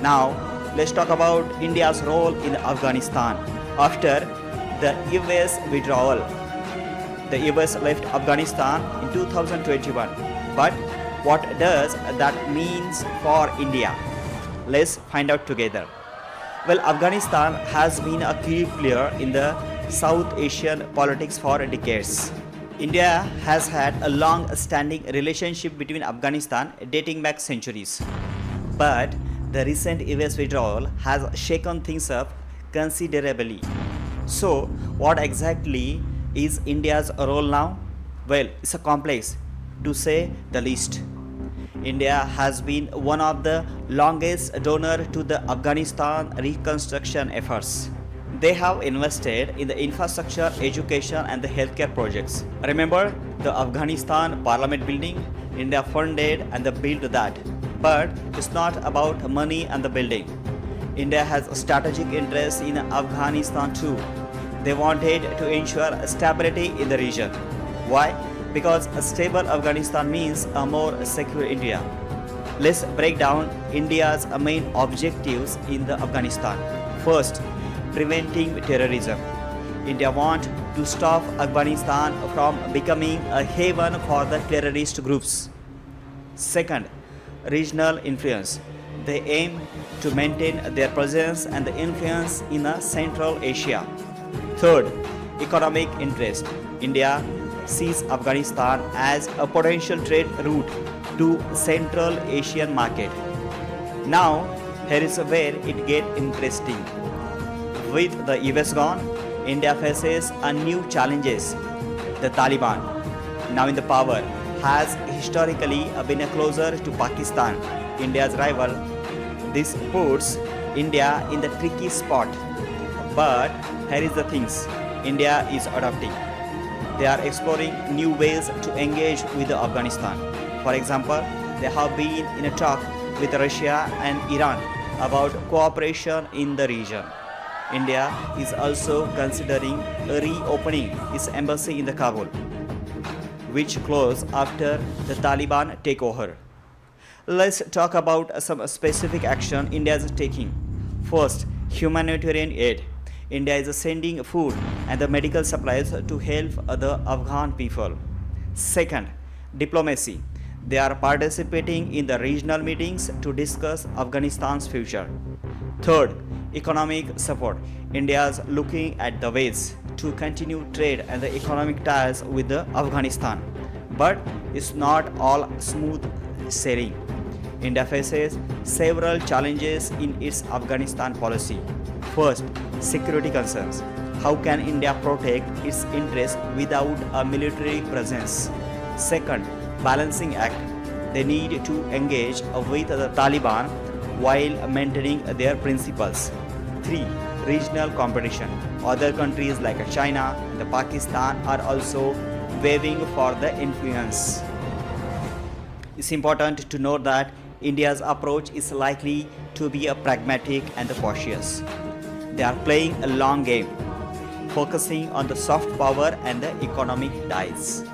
Now, let's talk about India's role in Afghanistan. After the US withdrawal, the US left Afghanistan in 2021. But what does that means for India? Let's find out together. Well, Afghanistan has been a key player in the South Asian politics for decades. India has had a long standing relationship between Afghanistan dating back centuries. But the recent US withdrawal has shaken things up considerably. So, what exactly is India's role now? Well, it's a complex, to say the least. India has been one of the longest donors to the Afghanistan reconstruction efforts. They have invested in the infrastructure, education, and the healthcare projects. Remember the Afghanistan Parliament building? India funded and built that. But it's not about money and the building. India has a strategic interest in Afghanistan too. They wanted to ensure stability in the region. Why? Because a stable Afghanistan means a more secure India. Let's break down India's main objectives in the Afghanistan. First, preventing terrorism. India wants to stop Afghanistan from becoming a haven for the terrorist groups. Second, regional influence. They aim to maintain their presence and influence in Central Asia. Third, economic interest. India sees Afghanistan as a potential trade route to Central Asian market. Now, here is where it gets interesting. With the US gone, India faces a new challenges. The Taliban, now in the power, has historically been closer to Pakistan, India's rival. This puts India in the tricky spot. But here is the things India is adopting. They are exploring new ways to engage with Afghanistan. For example, they have been in a talk with Russia and Iran about cooperation in the region. India is also considering reopening its embassy in the Kabul, which closed after the Taliban takeover. Let's talk about some specific action India is taking. First, humanitarian aid. India is sending food and the medical supplies to help the Afghan people. Second, diplomacy. They are participating in the regional meetings to discuss Afghanistan's future. Third, economic support. India is looking at the ways to continue trade and the economic ties with Afghanistan. But it's not all smooth sailing. India faces several challenges in its Afghanistan policy. First, security concerns. How can India protect its interests without a military presence? Second, balancing act. They need to engage with the Taliban while maintaining their principles. 3. Regional competition. Other countries like China and Pakistan are also waving for the influence. It's important to note that India's approach is likely to be a pragmatic and cautious. They are playing a long game, focusing on the soft power and the economic ties.